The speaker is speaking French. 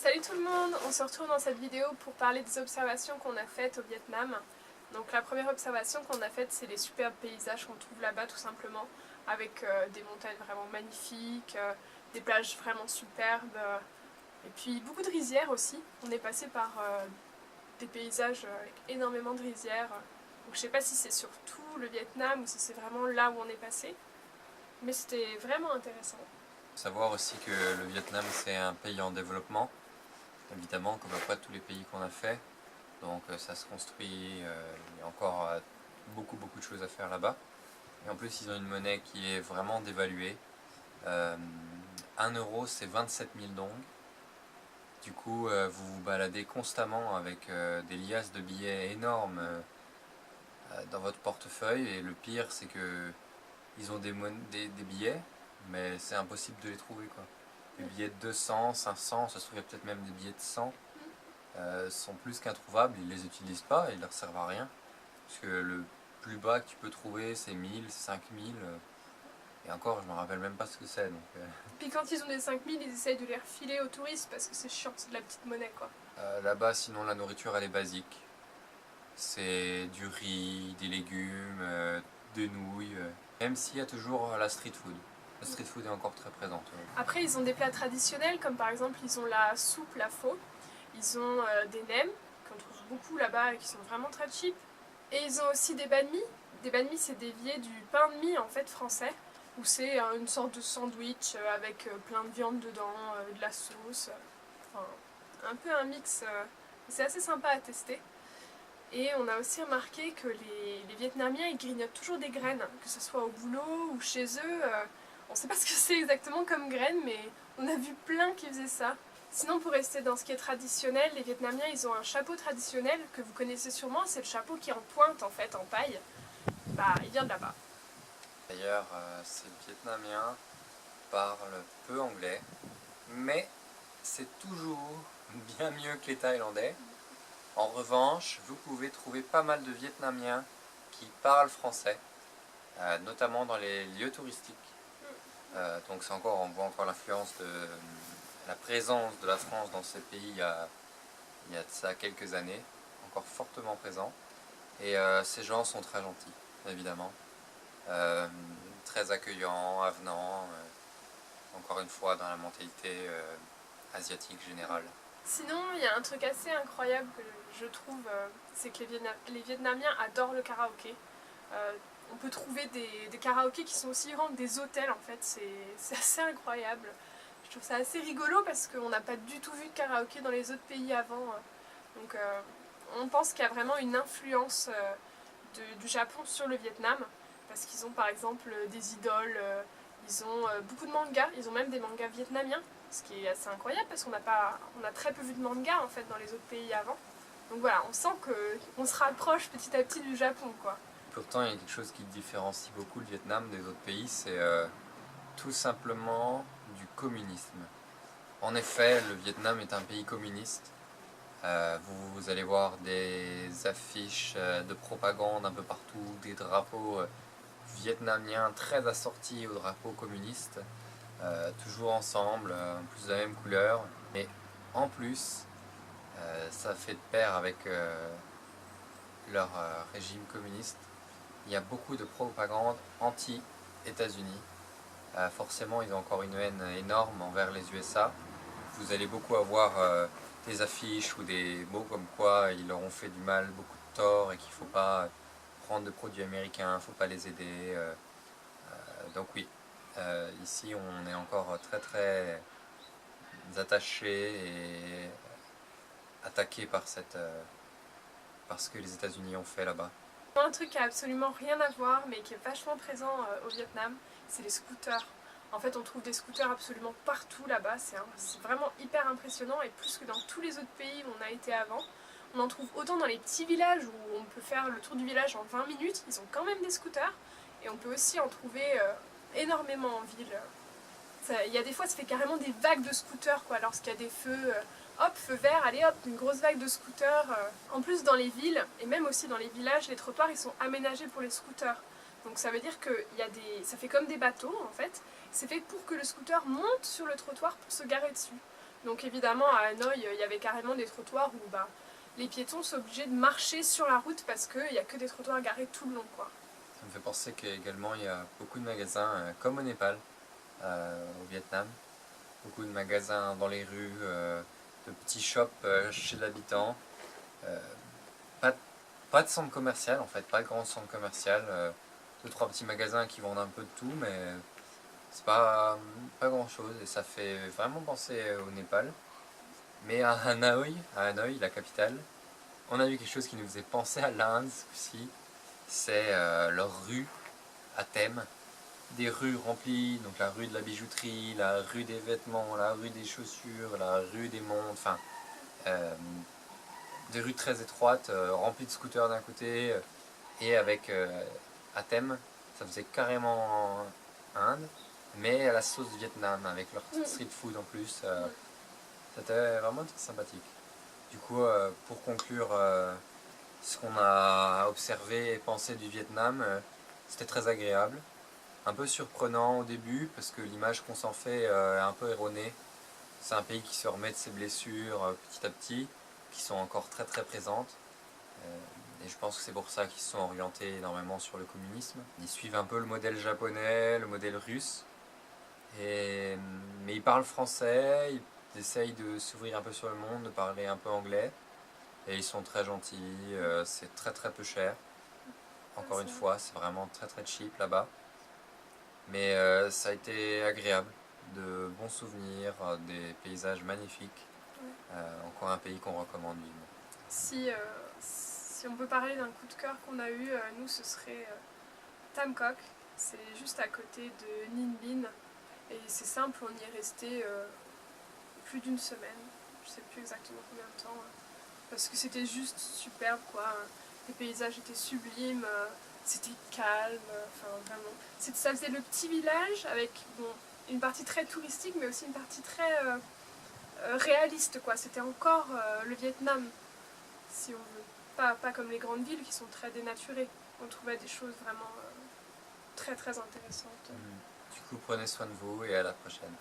Salut tout le monde, on se retrouve dans cette vidéo pour parler des observations qu'on a faites au Vietnam. Donc la première observation qu'on a faite, c'est les superbes paysages qu'on trouve là-bas tout simplement, avec des montagnes vraiment magnifiques, des plages vraiment superbes, et puis beaucoup de rizières aussi. On est passé par des paysages avec énormément de rizières. Donc je sais pas si c'est sur tout le Vietnam ou si c'est vraiment là où on est passé, mais c'était vraiment intéressant. Savoir aussi que le Vietnam c'est un pays en développement, évidemment comme après tous les pays qu'on a fait, donc ça se construit, il y a encore beaucoup de choses à faire là-bas. Et en plus ils ont une monnaie qui est vraiment dévaluée, 1 euro c'est 27 000 dong, du coup vous vous baladez constamment avec des liasses de billets énormes dans votre portefeuille, et le pire c'est que ils ont des billets, mais c'est impossible de les trouver quoi. Les billets de 200, 500, ça se trouve il y a peut-être même des billets de 100, sont plus qu'introuvables, ils les utilisent pas et ils leur servent à rien. Parce que le plus bas que tu peux trouver c'est 1000, 5000, et encore je me rappelle même pas ce que c'est. Puis quand ils ont des 5000, ils essayent de les refiler aux touristes parce que c'est chiant, c'est de la petite monnaie quoi. Là-bas sinon la nourriture elle est basique. C'est du riz, des légumes, des nouilles, même s'il y a toujours la street food. La street food est encore très présente. Après, ils ont des plats traditionnels, comme par exemple, ils ont la soupe, la pho. Ils ont des nems, qu'on trouve beaucoup là-bas et qui sont vraiment très cheap. Et ils ont aussi des banh mi. Des banh mi, c'est dévié du pain de mie en fait français, où c'est une sorte de sandwich avec plein de viande dedans, de la sauce. Enfin, un peu un mix. C'est assez sympa à tester. Et on a aussi remarqué que les Vietnamiens, ils grignotent toujours des graines, que ce soit au boulot ou chez eux. On ne sait pas ce que c'est exactement comme graines, mais on a vu plein qui faisaient ça. Sinon, pour rester dans ce qui est traditionnel, les Vietnamiens, ils ont un chapeau traditionnel que vous connaissez sûrement. C'est le chapeau qui est en pointe, en fait, en paille. Bah, il vient de là-bas. D'ailleurs, ces Vietnamiens parlent peu anglais, mais c'est toujours bien mieux que les Thaïlandais. En revanche, vous pouvez trouver pas mal de Vietnamiens qui parlent français, notamment dans les lieux touristiques. Donc c'est encore, on voit encore l'influence de la présence de la France dans ces pays il y a de ça quelques années, encore fortement présent. Et ces gens sont très gentils, évidemment, très accueillants, avenants, encore une fois dans la mentalité asiatique générale. Sinon, il y a un truc assez incroyable que je trouve, c'est que les Vietnamiens adorent le karaoké. On peut trouver des karaokés qui sont aussi grands que des hôtels en fait, c'est assez incroyable. Je trouve ça assez rigolo parce qu'on n'a pas du tout vu de karaoké dans les autres pays avant. Donc on pense qu'il y a vraiment une influence du Japon sur le Vietnam, parce qu'ils ont par exemple des idoles, ils ont beaucoup de mangas, ils ont même des mangas vietnamiens, ce qui est assez incroyable parce qu'on a très peu vu de mangas en fait dans les autres pays avant. Donc voilà, on sent qu'on se rapproche petit à petit du Japon quoi. Pourtant, il y a quelque chose qui différencie beaucoup le Vietnam des autres pays, c'est tout simplement du communisme. En effet, le Vietnam est un pays communiste. Vous allez voir des affiches de propagande un peu partout, des drapeaux vietnamiens très assortis aux drapeaux communistes, toujours ensemble, en plus de la même couleur. Mais en plus, ça fait de pair avec leur régime communiste. Il y a beaucoup de propagande anti-États-Unis. Forcément, ils ont encore une haine énorme envers les USA. Vous allez beaucoup avoir des affiches ou des mots comme quoi ils leur ont fait du mal, beaucoup de tort, et qu'il ne faut pas prendre de produits américains, il ne faut pas les aider. Donc oui, ici on est encore très attachés et attaqués par ce que les États-Unis ont fait là-bas. Un truc qui a absolument rien à voir mais qui est vachement présent au Vietnam, c'est les scooters. En fait, on trouve des scooters absolument partout là-bas, c'est vraiment hyper impressionnant, et plus que dans tous les autres pays où on a été avant. On en trouve autant dans les petits villages où on peut faire le tour du village en 20 minutes, ils ont quand même des scooters, et on peut aussi en trouver énormément en ville. Il y a des fois, ça fait carrément des vagues de scooters quoi, lorsqu'il y a des feux. Hop, feu vert, allez hop, une grosse vague de scooters. En plus, dans les villes, et même aussi dans les villages, les trottoirs, ils sont aménagés pour les scooters. Donc ça veut dire que ça fait comme des bateaux en fait. C'est fait pour que le scooter monte sur le trottoir pour se garer dessus. Donc évidemment à Hanoï, il y avait carrément des trottoirs où les piétons sont obligés de marcher sur la route parce qu'il n'y a que des trottoirs garés tout le long, quoi. Ça me fait penser qu'également il y a beaucoup de magasins, comme au Népal, au Vietnam, beaucoup de magasins dans les rues, de petits shops chez l'habitant. Pas, pas de centre commercial en fait, pas de grand centre commercial. Deux, trois petits magasins qui vendent un peu de tout, mais c'est pas grand chose et ça fait vraiment penser au Népal. Mais à Hanoï, la capitale, on a vu quelque chose qui nous faisait penser à l'Inde aussi. C'est leurs rues à thème. Des rues remplies, donc la rue de la bijouterie, la rue des vêtements, la rue des chaussures, la rue des montres, enfin des rues très étroites, remplies de scooters d'un côté et avec à thème. Ça faisait carrément Inde, mais à la sauce Vietnam avec leur street food en plus. C'était vraiment très sympathique. Du coup, pour conclure ce qu'on a observé et pensé du Vietnam, c'était très agréable. Un peu surprenant au début parce que l'image qu'on s'en fait est un peu erronée. C'est un pays qui se remet de ses blessures petit à petit, qui sont encore très très présentes. Et je pense que c'est pour ça qu'ils se sont orientés énormément sur le communisme. Ils suivent un peu le modèle japonais, le modèle russe. Mais ils parlent français, ils essayent de s'ouvrir un peu sur le monde, de parler un peu anglais. Et ils sont très gentils, c'est très très peu cher. Encore une fois, c'est vraiment très très cheap là-bas. Mais ça a été agréable, de bons souvenirs, des paysages magnifiques. Encore un pays qu'on recommande vivement. Si on peut parler d'un coup de cœur qu'on a eu, nous ce serait Tam Coc. C'est juste à côté de Ninh Binh. Et c'est simple, on y est resté plus d'une semaine. Je sais plus exactement combien de temps. Parce que c'était juste superbe, quoi. Les paysages étaient sublimes, c'était calme, enfin vraiment. Ça faisait le petit village avec une partie très touristique, mais aussi une partie très réaliste, quoi. C'était encore le Vietnam, si on veut. Pas comme les grandes villes qui sont très dénaturées. On trouvait des choses vraiment très très intéressantes. Du coup, prenez soin de vous et à la prochaine.